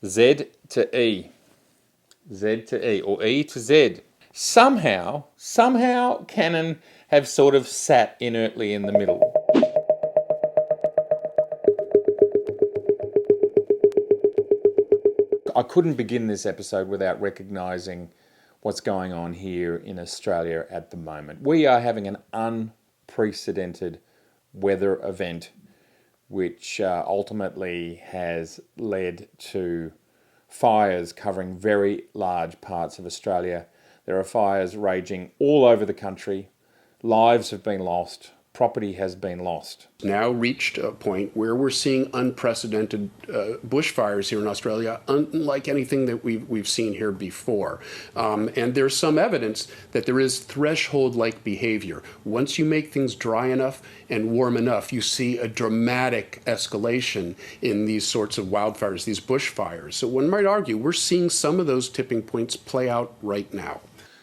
Z to E. Z to E, or E to Z. Somehow Canon have sort of sat inertly in the middle. I couldn't begin this episode without recognising what's going on here in Australia at the moment. We are having an unprecedented weather event which ultimately has led to fires covering very large parts of Australia. There are fires raging all over the country. Lives have been lost. Property has been lost. Now reached a point where we're seeing unprecedented bushfires here in Australia, unlike anything that we've seen here before. And there's some evidence that there is threshold-like behavior. Once you make things dry enough and warm enough, you see a dramatic escalation in these sorts of wildfires, these bushfires. So one might argue we're seeing some of those tipping points play out right now.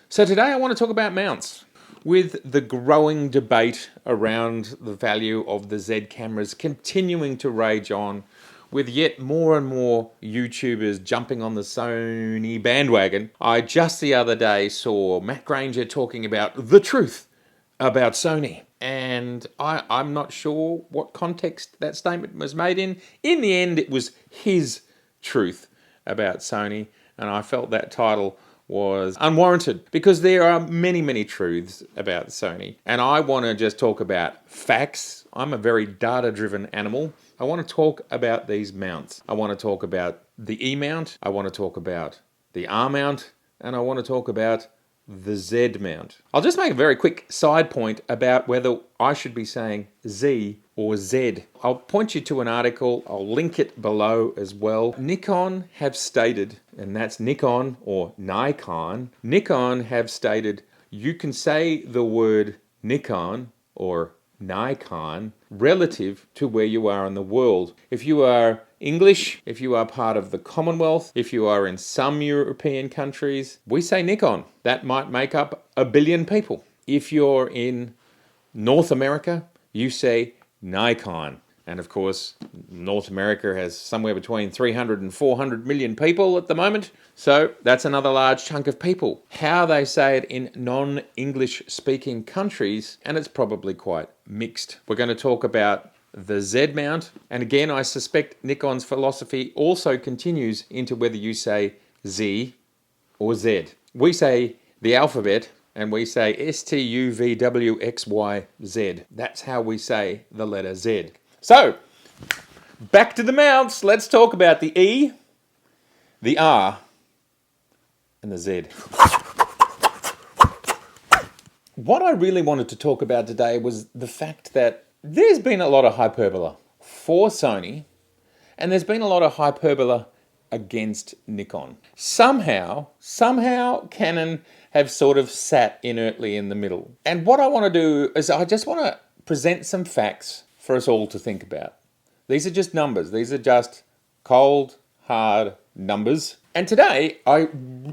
So today I want to talk about mounts. With the growing debate around the value of the Z cameras continuing to rage on, with yet more and more YouTubers jumping on the Sony bandwagon, I just the other day saw Matt Granger talking about the truth about Sony. And I'm not sure what context that statement was made in. In the end, it was his truth about Sony, and I felt that title was unwarranted because there are many truths about Sony, and I want to just talk about facts. I'm a very data-driven animal. I want to talk about these mounts. I want to talk about the E mount, I want to talk about the R mount, and I want to talk about the Z mount. I'll just make a very quick side point about whether I should be saying Z or Z. I'll point you to an article, I'll link it below as well. Nikon have stated, and that's Nikon or Nikon, Nikon have stated you can say the word Nikon or Nikon relative to where you are in the world. If you are English, if you are part of the Commonwealth, if you are in some European countries, we say Nikon. That might make up 1 billion people. If you're in North America, you say Nikon. And of course, North America has somewhere between 300 and 400 million people at the moment. So that's another large chunk of people. How they say it in non-English speaking countries, and it's probably quite mixed. We're going to talk about the Z mount. And again, I suspect Nikon's philosophy also continues into whether you say Z or Z. We say the alphabet, and we say STUVWXYZ. That's how we say the letter Z. So, back to the mounts. Let's talk about the E, the R, and the Z. What I really wanted to talk about today was the fact that there's been a lot of hyperbola for Sony, and there's been a lot of hyperbola against Nikon. Somehow Canon have sort of sat inertly in the middle. And what I want to do is I just want to present some facts for us all to think about. These are just numbers. These are just cold, hard numbers. And today, I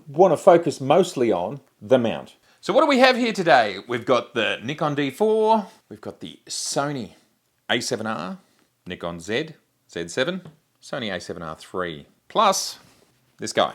want to focus mostly on the mount. So what do we have here today? We've got the Nikon D4, we've got the Sony A7R, Nikon Z, Z7, Sony A7R III, plus this guy.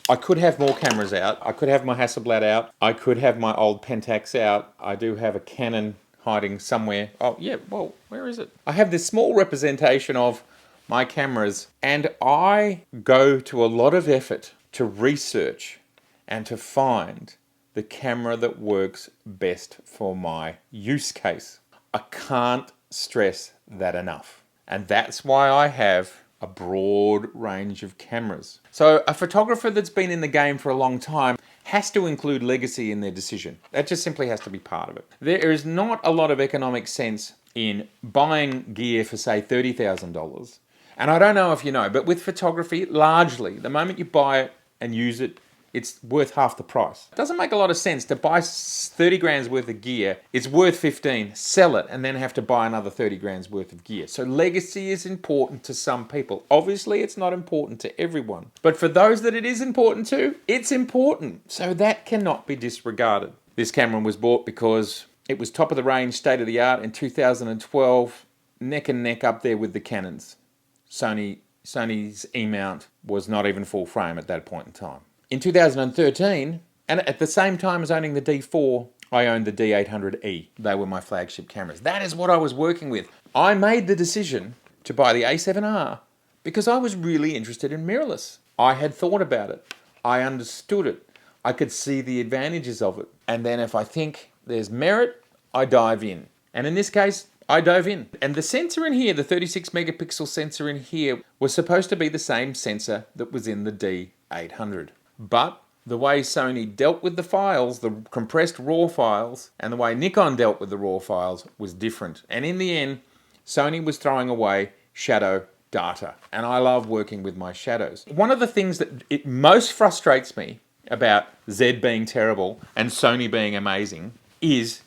I could have more cameras out. I could have my Hasselblad out. I could have my old Pentax out. I do have a Canon hiding somewhere. Oh yeah, well, where is it? I have this small representation of my cameras, and I go to a lot of effort to research and to find the camera that works best for my use case. I can't stress that enough. And that's why I have a broad range of cameras. So a photographer that's been in the game for a long time has to include legacy in their decision. That just simply has to be part of it. There is not a lot of economic sense in buying gear for, say, $30,000. And I don't know if you know, but with photography, largely, the moment you buy it and use it, it's worth half the price. It doesn't make a lot of sense to buy 30 grand's worth of gear. It's worth 15, sell it, and then have to buy another 30 grand's worth of gear. So legacy is important to some people. Obviously, it's not important to everyone. But for those that it is important to, it's important. So that cannot be disregarded. This camera was bought because it was top of the range, state of the art in 2012, neck and neck up there with the Canons. Sony Sony's E-mount was not even full frame at that point in time. In 2013, and at the same time as owning the D4, I owned the D800E. They were my flagship cameras. That is what I was working with. I made the decision to buy the A7R because I was really interested in mirrorless. I had thought about it. I understood it. I could see the advantages of it. And then if I think there's merit, I dive in. And in this case, I dove in. And the sensor in here, the 36 megapixel sensor in here, was supposed to be the same sensor that was in the D800. But the way Sony dealt with the files, the compressed RAW files, and the way Nikon dealt with the RAW files was different. And in the end, Sony was throwing away shadow data. And I love working with my shadows. One of the things that it most frustrates me about Z being terrible and Sony being amazing is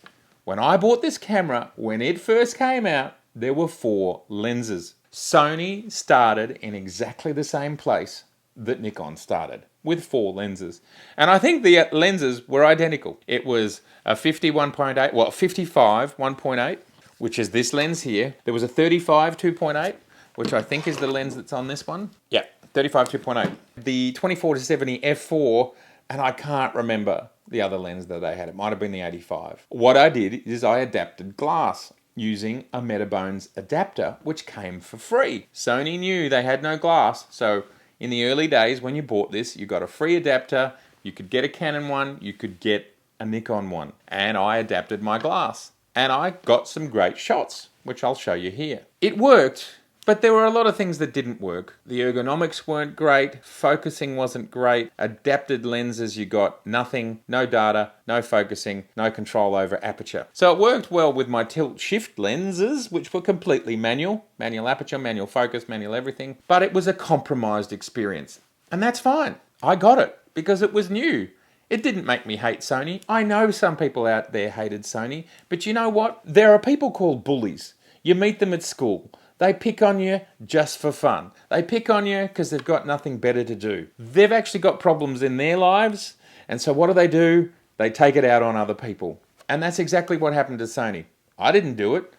when I bought this camera, when it first came out, there were 4 lenses. Sony started in exactly the same place that Nikon started, with 4 lenses. And I think the lenses were identical. It was a 55 1.8, which is this lens here. There was a 35 2.8, which I think is the lens that's on this one. Yeah, 35 2.8. The 24-70 f4, and I can't remember the other lens that they had. It might have been the 85. What I did is I adapted glass using a Metabones adapter, which came for free. Sony knew they had no glass, so in the early days when you bought this, you got a free adapter, you could get a Canon one, you could get a Nikon one, and I adapted my glass. And I got some great shots, which I'll show you here. It worked, but there were a lot of things that didn't work. The ergonomics weren't great, focusing wasn't great, adapted lenses you got nothing, no data, no focusing, no control over aperture. So it worked well with my tilt shift lenses, which were completely manual aperture, manual focus, manual everything, but it was a compromised experience. And that's fine. I got it because it was new. It didn't make me hate Sony. I know some people out there hated Sony, but you know what? There are people called bullies. You meet them at school. They pick on you just for fun. They pick on you because they've got nothing better to do. They've actually got problems in their lives, and so what do? They take it out on other people. And that's exactly what happened to Sony. I didn't do it.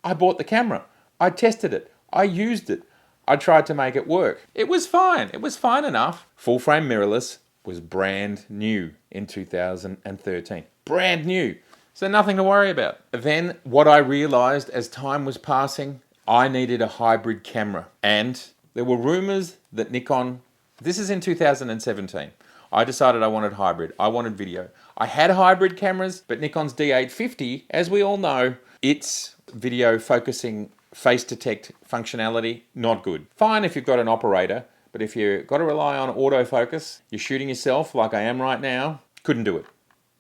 I bought the camera. I tested it. I used it. I tried to make it work. It was fine. It was fine enough. Full frame mirrorless was brand new in 2013. Brand new. So nothing to worry about. Then what I realized as time was passing, I needed a hybrid camera. And there were rumors that Nikon, this is in 2017, I decided I wanted hybrid. I wanted video. I had hybrid cameras, but Nikon's D850, as we all know, its video focusing face detect functionality, not good. Fine if you've got an operator, but if you've got to rely on autofocus, you're shooting yourself like I am right now, couldn't do it.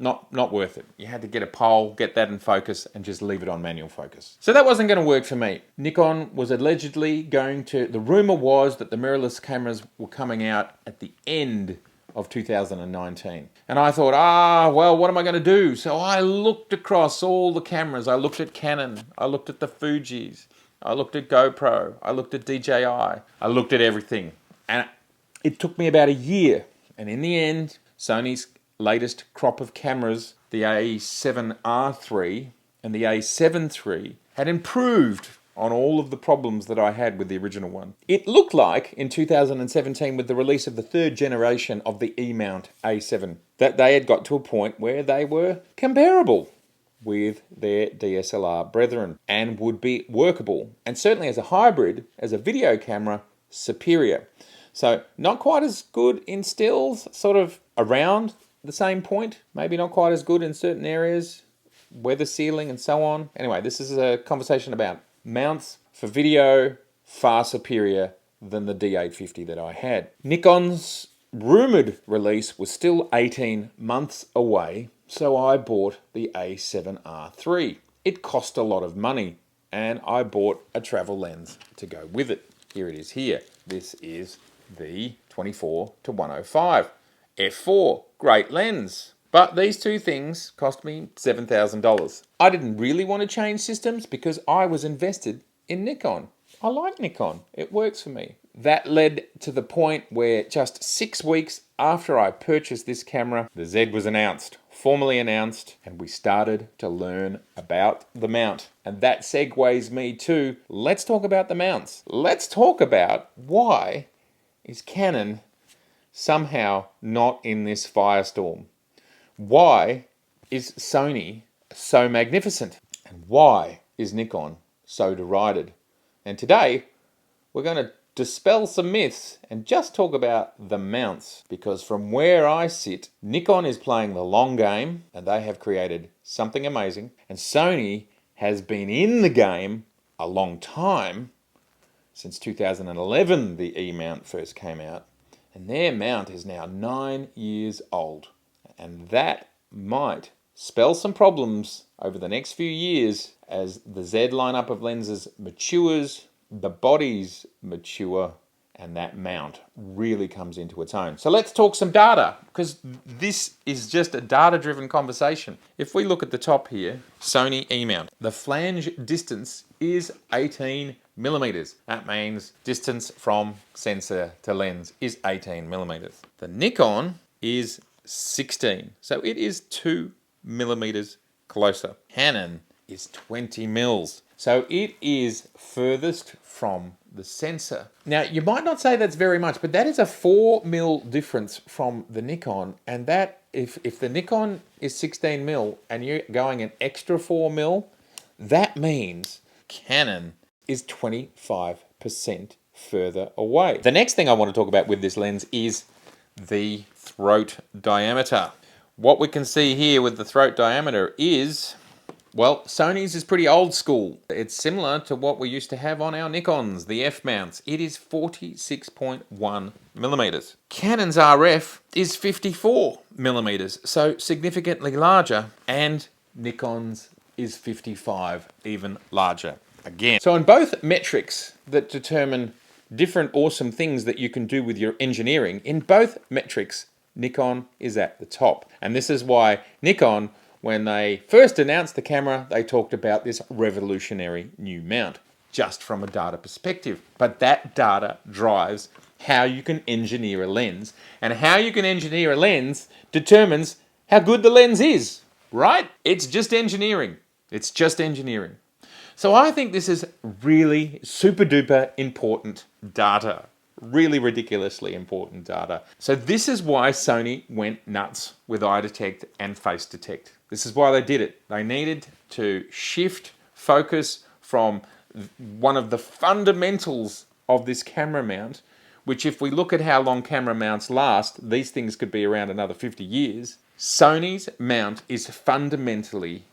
Not worth it. You had to get a pole, get that in focus, and just leave it on manual focus. So that wasn't going to work for me. Nikon was allegedly going to, the rumor was that the mirrorless cameras were coming out at the end of 2019. And I thought, well, what am I going to do? So I looked across all the cameras. I looked at Canon. I looked at the Fujis. I looked at GoPro. I looked at DJI. I looked at everything. And it took me about a year. And in the end, Sony's latest crop of cameras, the A7R3 and the A7 III, had improved on all of the problems that I had with the original one. It looked like in 2017, with the release of the 3rd generation of the E-mount A7, that they had got to a point where they were comparable with their DSLR brethren and would be workable, and certainly as a hybrid, as a video camera, superior. So not quite as good in stills, sort of around the same point, maybe not quite as good in certain areas, weather sealing and so on. Anyway, this is a conversation about mounts for video, far superior than the D850 that I had. Nikon's rumored release was still 18 months away, so I bought the A7R3. It cost a lot of money, and I bought a travel lens to go with it. Here it is here. This is the 24-105. f4, great lens. But these two things cost me $7,000. I didn't really want to change systems because I was invested in Nikon. I like Nikon. It works for me. That led to the point where just 6 weeks after I purchased this camera, the Z was announced, formally announced, and we started to learn about the mount. And that segues me to, let's talk about the mounts. Let's talk about why is Canon somehow not in this firestorm? Why is Sony so magnificent? And why is Nikon so derided? And today, we're going to dispel some myths and just talk about the mounts. Because from where I sit, Nikon is playing the long game and they have created something amazing. And Sony has been in the game a long time, since 2011 the E-mount first came out. And their mount is now 9 years old. And that might spell some problems over the next few years as the Z lineup of lenses matures, the bodies mature, and that mount really comes into its own. So let's talk some data, because this is just a data-driven conversation. If we look at the top here, Sony E-mount, the flange distance is 18 millimeters. That means distance from sensor to lens is 18 millimeters. The Nikon is 16, so it is 2 millimeters closer. Canon is 20 mils, so it is furthest from the sensor. Now, you might not say that's very much, but that is a 4 mil difference from the Nikon, and that, if the Nikon is 16 mil and you're going an extra 4 mil, that means Canon is 25% further away. The next thing I want to talk about with this lens is the throat diameter. What we can see here with the throat diameter is, well, Sony's is pretty old school. It's similar to what we used to have on our Nikons, the F-mounts. It is 46.1 millimeters. Canon's RF is 54 millimeters, so significantly larger, and Nikon's is 55, even larger again. So in both metrics that determine different awesome things that you can do with your engineering, in both metrics, Nikon is at the top. And this is why Nikon, when they first announced the camera, they talked about this revolutionary new mount, just from a data perspective. But that data drives how you can engineer a lens. And how you can engineer a lens determines how good the lens is, right? It's just engineering. It's just engineering. So I think this is really super duper important data. Really ridiculously important data. So this is why Sony went nuts with eye detect and face detect. This is why they did it. They needed to shift focus from one of the fundamentals of this camera mount, which, if we look at how long camera mounts last, these things could be around another 50 years. Sony's mount is fundamentally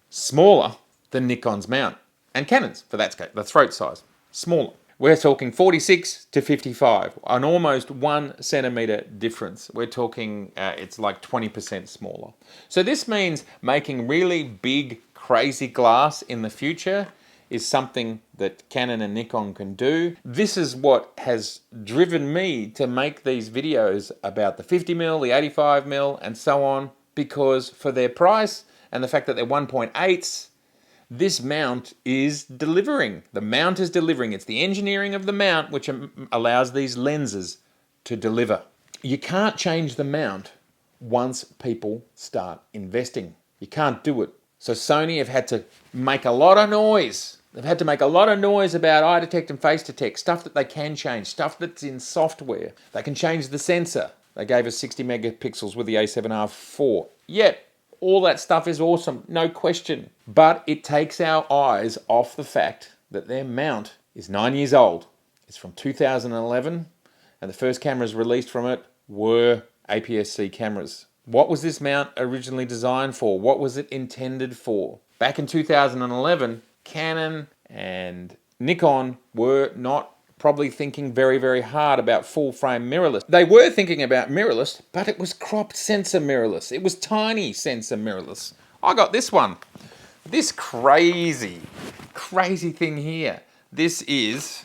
smaller than Nikon's mount, and Canon's, for that case, the throat size, smaller. We're talking 46 to 55, an almost 1 centimeter difference. We're talking, it's like 20% smaller. So this means making really big, crazy glass in the future is something that Canon and Nikon can do. This is what has driven me to make these videos about the 50mm, the 85mm, and so on, because for their price and the fact that they're 1.8s, this mount is delivering. The mount is delivering. It's the engineering of the mount which allows these lenses to deliver. You can't change the mount once people start investing. You can't do it. So Sony have had to make a lot of noise. They've had to make a lot of noise about eye detect and face detect, stuff that they can change, stuff that's in software. They can change the sensor. They gave us 60 megapixels with the A7R4. Yet, all that stuff is awesome, no question. But it takes our eyes off the fact that their mount is 9 years old. It's from 2011, and the first cameras released from it were APS-C cameras. What was this mount originally designed for? What was it intended for? Back in 2011, Canon and Nikon were not probably thinking very, very hard about full-frame mirrorless. They were thinking about mirrorless, but it was cropped sensor mirrorless. It was tiny sensor mirrorless. I got this one. This crazy thing here. This is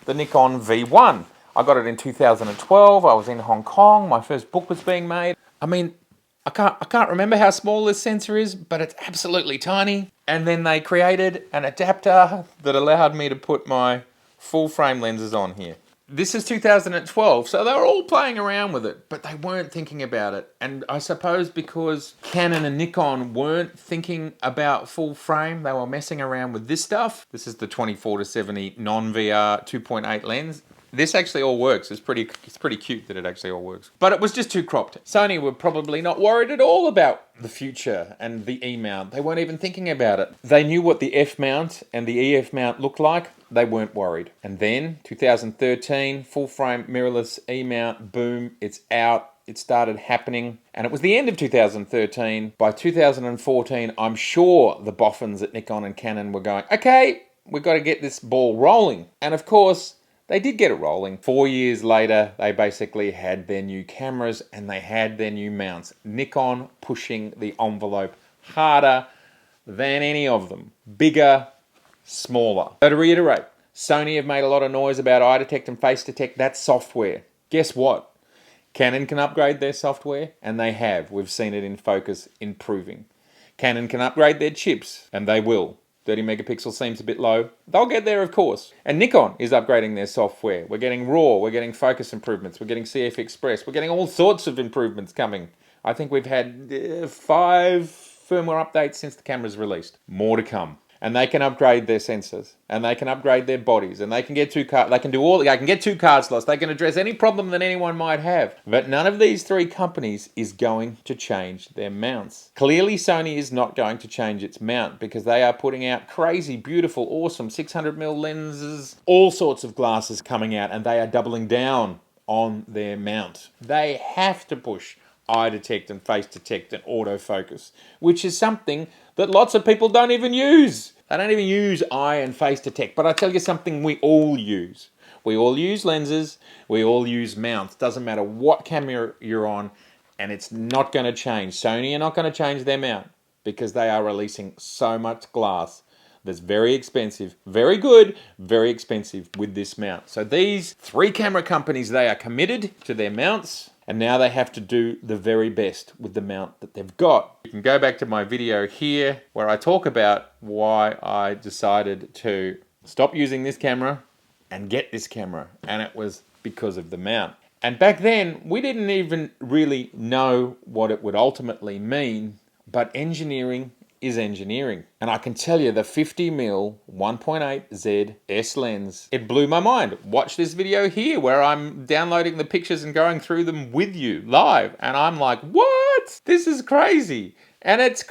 the Nikon V1. I got it in 2012. I was in Hong Kong. My first book was being made. I mean, I can't remember how small this sensor is, but it's absolutely tiny. And then they created an adapter that allowed me to put my full frame lenses on here. This is 2012, so they were all playing around with it, but they weren't thinking about it. And I suppose because Canon and Nikon weren't thinking about full frame, they were messing around with this stuff. This is the 24-70 non-VR 2.8 lens. This actually all works. It's pretty cute that it actually all works. But it was just too cropped. Sony were probably not worried at all about the future and the E-mount. They weren't even thinking about it. They knew what the F-mount and the EF mount looked like. They weren't worried. And then, 2013, full-frame mirrorless E-mount, boom, it's out. It started happening. And it was the end of 2013. By 2014, I'm sure the boffins at Nikon and Canon were going, okay, we've got to get this ball rolling. And of course, they did get it rolling. 4 years later, they basically had their new cameras and they had their new mounts. Nikon pushing the envelope harder than any of them. Bigger, smaller. So to reiterate, Sony have made a lot of noise about eye detect and face detect. That's software. Guess what? Canon can upgrade their software, and they have. We've seen it in focus improving. Canon can upgrade their chips, and they will. 30 megapixels seems a bit low. They'll get there, of course. And Nikon is upgrading their software. We're getting RAW, we're getting focus improvements, we're getting CF Express, we're getting all sorts of improvements coming. I think we've had 5 firmware updates since the camera's released. More to come. And they can upgrade their sensors, and they can upgrade their bodies, and they can get 2 card. They can do all. They can get 2 card slots. They can address any problem that anyone might have. But none of these 3 companies is going to change their mounts. Clearly, Sony is not going to change its mount because they are putting out crazy, beautiful, awesome 600mm lenses, all sorts of glasses coming out, and they are doubling down on their mount. They have to push eye detect and face detect and autofocus, which is something that lots of people don't even use. They don't even use eye and face detect. But I tell you something we all use. We all use lenses. We all use mounts. Doesn't matter what camera you're on, and it's not going to change. Sony are not going to change their mount because they are releasing so much glass that's very expensive, very good, very expensive with this mount. So these 3 camera companies, they are committed to their mounts, and now they have to do the very best with the mount that they've got. You can go back to my video here where I talk about why I decided to stop using this camera and get this camera, and it was because of the mount. And back then, we didn't even really know what it would ultimately mean, but engineering is engineering. And I can tell you the 50mm 1.8Z S lens, it blew my mind. Watch this video here where I'm downloading the pictures and going through them with you live. And I'm like, what? This is crazy. And it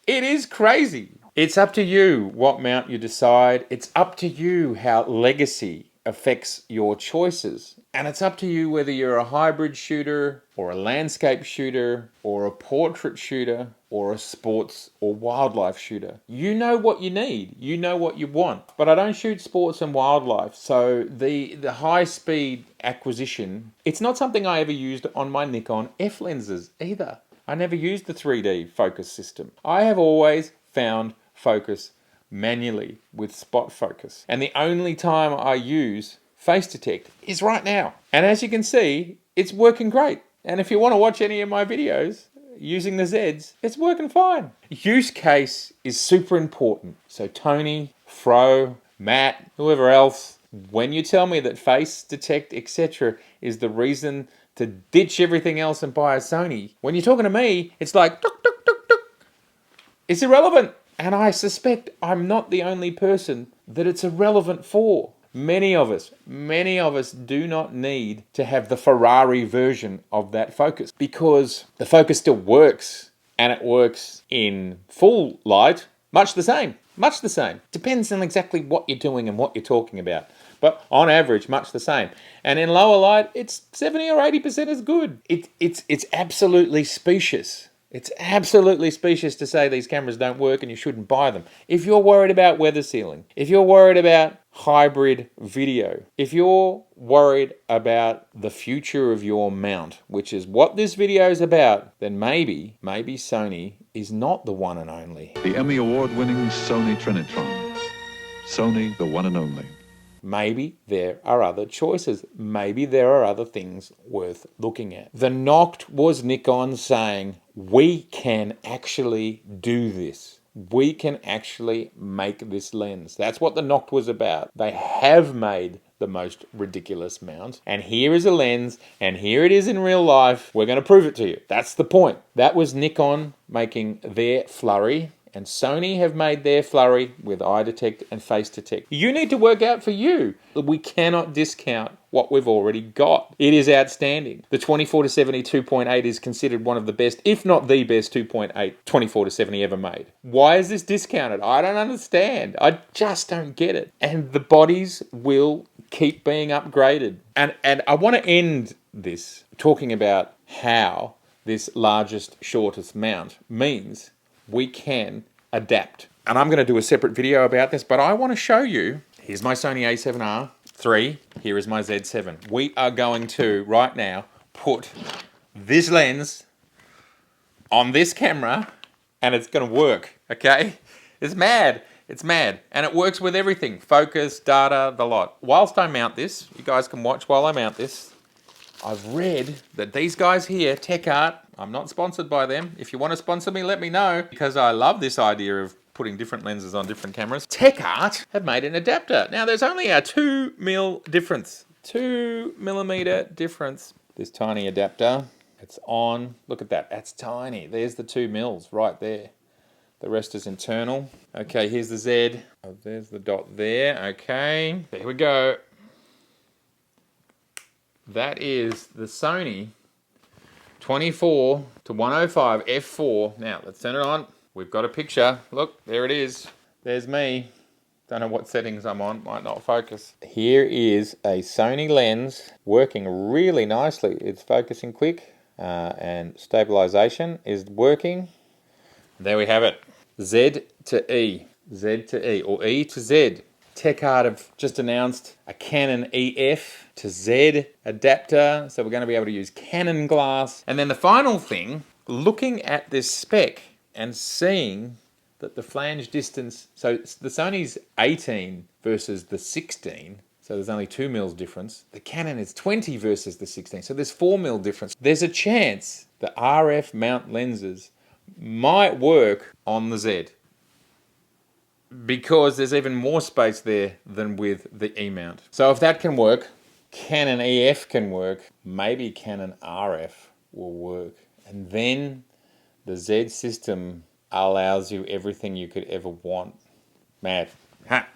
is crazy. It's up to you what mount you decide. It's up to you how legacy affects your choices. And it's up to you whether you're a hybrid shooter or a landscape shooter or a portrait shooter or a sports or wildlife shooter. You know what you need. You know what you want. But I don't shoot sports and wildlife, so the high-speed acquisition, it's not something I ever used on my Nikon F lenses either. I never used the 3D focus system. I have always found focus manually with spot focus. And the only time I use face detect is right now. And as you can see, it's working great. And if you want to watch any of my videos using the Zs, it's working fine. Use case is super important. So Tony, Fro, Matt, whoever else, when you tell me that face detect, etc. is the reason to ditch everything else and buy a Sony, when you're talking to me, it's like, tuk, tuk, tuk, tuk. It's irrelevant. And I suspect I'm not the only person that it's irrelevant for. Many of us do not need to have the Ferrari version of that focus because the focus still works and it works in full light, much the same. Depends on exactly what you're doing and what you're talking about. But on average, much the same. And in lower light, it's 70 or 80% as good. It's absolutely specious. It's absolutely specious to say these cameras don't work and you shouldn't buy them. If you're worried about weather sealing, if you're worried about hybrid video, if you're worried about the future of your mount, which is what this video is about, then maybe Sony is not the one and only. The Emmy Award-winning Sony Trinitron. Sony, the one and only. Maybe there are other choices. Maybe there are other things worth looking at. The Noct was Nikon saying, we can actually do this. We can actually make this lens. That's what the Noct was about. They have made the most ridiculous mount. And here is a lens, and here it is in real life. We're going to prove it to you. That's the point. That was Nikon making their flurry, and Sony have made their flurry with eye detect and face detect. You need to work out for you. We cannot discount what we've already got. It is outstanding. The 24-70 2.8 is considered one of the best, if not the best 2.8 24-70 ever made. Why is this discounted? I don't understand. I just don't get it. And the bodies will keep being upgraded. And I want to end this talking about how this largest, shortest mount means we can adapt. And I'm going to do a separate video about this, but I want to show you, here's my Sony a7R III, here is my Z7. We are going to, right now, put this lens on this camera, and it's going to work, okay? It's mad. It's mad. And it works with everything. Focus, data, the lot. Whilst I mount this, you guys can watch while I mount this, I've read that these guys here, Tech Art, I'm not sponsored by them. If you want to sponsor me, let me know, because I love this idea of putting different lenses on different cameras. Tech Art have made an adapter. Now, there's only a 2mm difference. 2mm difference. This tiny adapter, it's on. Look at that. That's tiny. There's the 2mm right there. The rest is internal. Okay, here's the Z. Oh, there's the dot there. Okay, there we go. That is the Sony 24-105 f4. Now, let's turn it on. We've got a picture. Look, there it is. There's me. Don't know what settings I'm on. Might not focus. Here is a Sony lens working really nicely. It's focusing quick and stabilization is working. There we have it. Z to E. Z to E, or E to Z. Tech Art have just announced a Canon EF to Z adapter, so we're going to be able to use Canon glass. And then the final thing, looking at this spec and seeing that the flange distance, so the Sony's 18 versus the 16, so there's only 2mm difference. The Canon is 20 versus the 16, so there's 4mm difference. There's a chance the RF mount lenses might work on the Z, because there's even more space there than with the E-mount. So if that can work, Canon EF can work, maybe Canon RF will work. And then the Z system allows you everything you could ever want. Mad.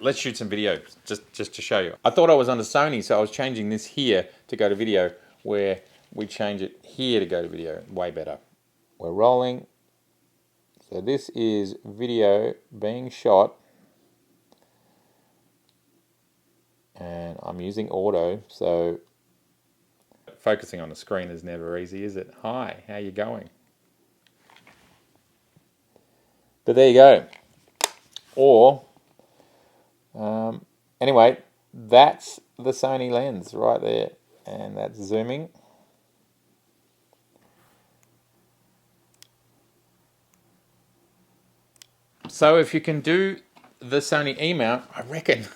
Let's shoot some video just to show you. I thought I was under Sony, so I was changing this here to go to video, where we change it here to go to video. Way better. We're rolling. So this is video being shot. And I'm using auto, so focusing on the screen is never easy, is it? Hi, how you going? But there you go. Or, anyway, that's the Sony lens right there, and that's zooming. So if you can do the Sony E-mount, I reckon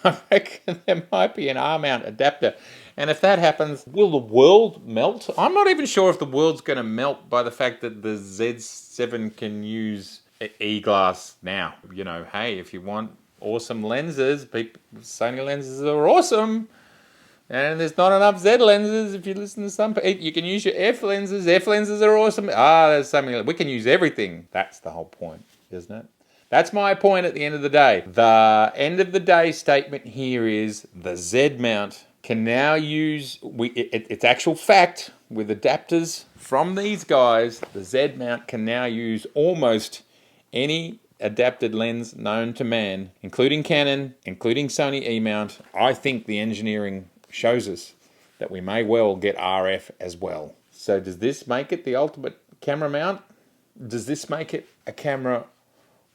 there might be an R-mount adapter. And if that happens, will the world melt? I'm not even sure if the world's going to melt by the fact that the Z7 can use E-glass now. You know, hey, if you want awesome lenses, Sony lenses are awesome. And there's not enough Z lenses. If you listen to some, you can use your F lenses. F lenses are awesome. There's so many. We can use everything. That's the whole point, isn't it? That's my point at the end of the day. The end of the day statement here is the Z mount can now use, it's actual fact, with adapters from these guys, the Z mount can now use almost any adapted lens known to man, including Canon, including Sony E-mount. I think the engineering shows us that we may well get RF as well. So does this make it the ultimate camera mount? Does this make it a camera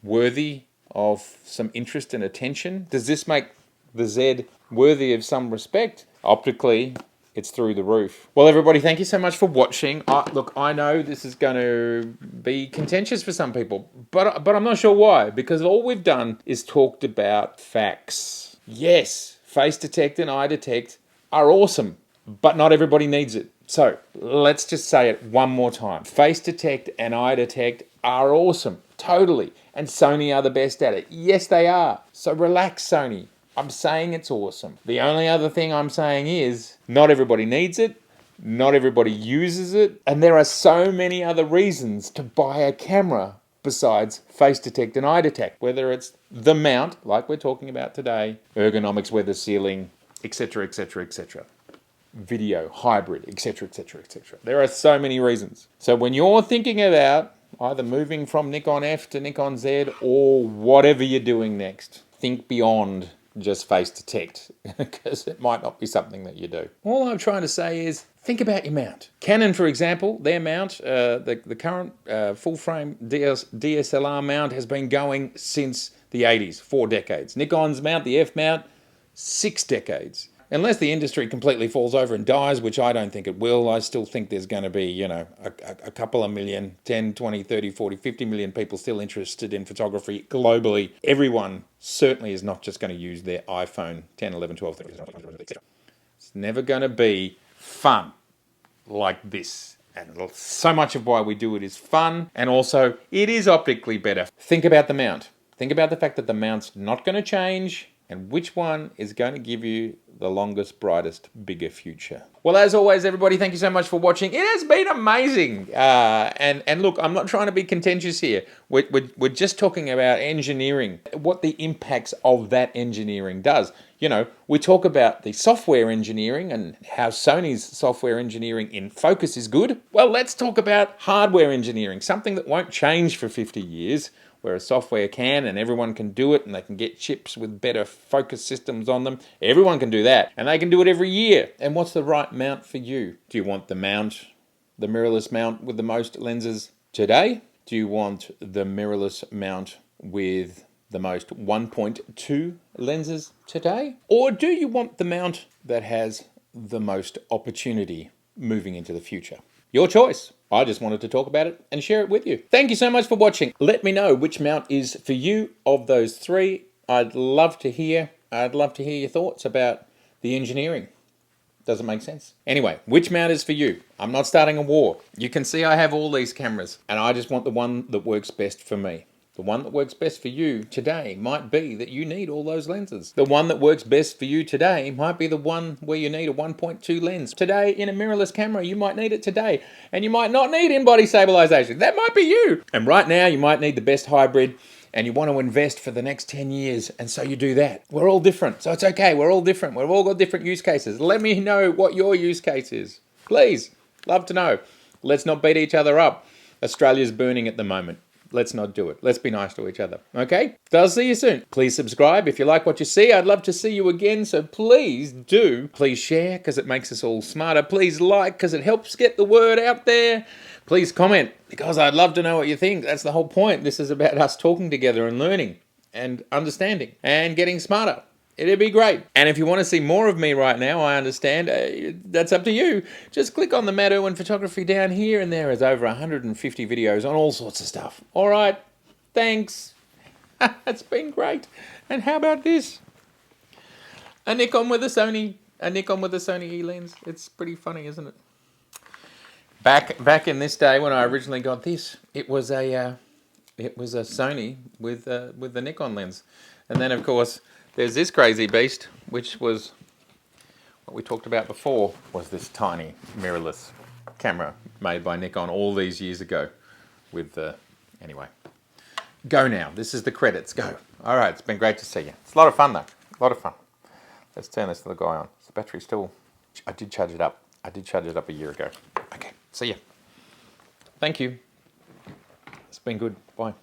worthy of some interest and attention? Does this make the Z worthy of some respect? Optically, it's through the roof. Well, everybody, thank you so much for watching. Look, I know this is going to be contentious for some people, but I'm not sure why, because all we've done is talked about facts. Yes, face detect and eye detect are awesome, but not everybody needs it. So let's just say it one more time. Face detect and eye detect are awesome, totally. And Sony are the best at it. Yes, they are. So relax, Sony. I'm saying it's awesome. The only other thing I'm saying is not everybody needs it. Not everybody uses it. And there are so many other reasons to buy a camera besides face detect and eye detect. Whether it's the mount, like we're talking about today, ergonomics, weather sealing, etc., etc., etc. Video, hybrid, etc., etc., etc. There are so many reasons. So when you're thinking about either moving from Nikon F to Nikon Z or whatever you're doing next, think beyond just face detect, because it might not be something that you do. All I'm trying to say is think about your mount. Canon, for example, their mount, the current full-frame DSLR mount has been going since the 80s, 4 decades. Nikon's mount, the F mount, 6 decades. Unless the industry completely falls over and dies, which I don't think it will, I still think there's going to be, you know, a couple of million, 10, 20, 30, 40, 50 million people still interested in photography globally. Everyone certainly is not just going to use their iPhone 10, 11, 12, 13, etc. It's never going to be fun like this. And so much of why we do it is fun, and also it is optically better. Think about the mount. Think about the fact that the mount's not going to change, and which one is going to give you the longest, brightest, bigger future. Well, as always, everybody, thank you so much for watching. It has been amazing. And look, I'm not trying to be contentious here. We're just talking about engineering, what the impacts of that engineering does. You know, we talk about the software engineering and how Sony's software engineering in focus is good. Well, let's talk about hardware engineering, something that won't change for 50 years. Whereas software can, and everyone can do it, and they can get chips with better focus systems on them. Everyone can do that, and they can do it every year. And what's the right mount for you? Do you want the mount, the mirrorless mount with the most lenses today? Do you want the mirrorless mount with the most 1.2 lenses today? Or do you want the mount that has the most opportunity moving into the future? Your choice. I just wanted to talk about it and share it with you. Thank you so much for watching. Let me know which mount is for you of those 3. I'd love to hear your thoughts about the engineering. Does it make sense? Anyway, which mount is for you? I'm not starting a war. You can see I have all these cameras, and I just want the one that works best for me. The one that works best for you today might be that you need all those lenses. The one that works best for you today might be the one where you need a 1.2 lens. Today, in a mirrorless camera, you might need it today. And you might not need in-body stabilization. That might be you. And right now, you might need the best hybrid, and you want to invest for the next 10 years, and so you do that. We're all different, so it's okay. We're all different. We've all got different use cases. Let me know what your use case is. Please, love to know. Let's not beat each other up. Australia's burning at the moment. Let's not do it. Let's be nice to each other. Okay? So I'll see you soon. Please subscribe if you like what you see. I'd love to see you again, so please do. Please share, because it makes us all smarter. Please like, because it helps get the word out there. Please comment, because I'd love to know what you think. That's the whole point. This is about us talking together and learning and understanding and getting smarter. It'd be great. And if you want to see more of me right now, I understand, that's up to you. Just click on the Matt Irwin Photography down here, and there is over 150 videos on all sorts of stuff. All right, thanks. It's been great. And how about this? A Nikon with a Sony E lens. It's pretty funny, isn't it? Back in this day when I originally got this, it was a Sony with the Nikon lens, and then of course there's this crazy beast, which was what we talked about before, was this tiny mirrorless camera made by Nikon all these years ago. With anyway, go now. This is the credits. Go. All right, it's been great to see you. It's a lot of fun though. A lot of fun. Let's turn this little guy on. Is the battery still? I did charge it up. I did charge it up a year ago. Okay. See ya. Thank you. It's been good. Bye.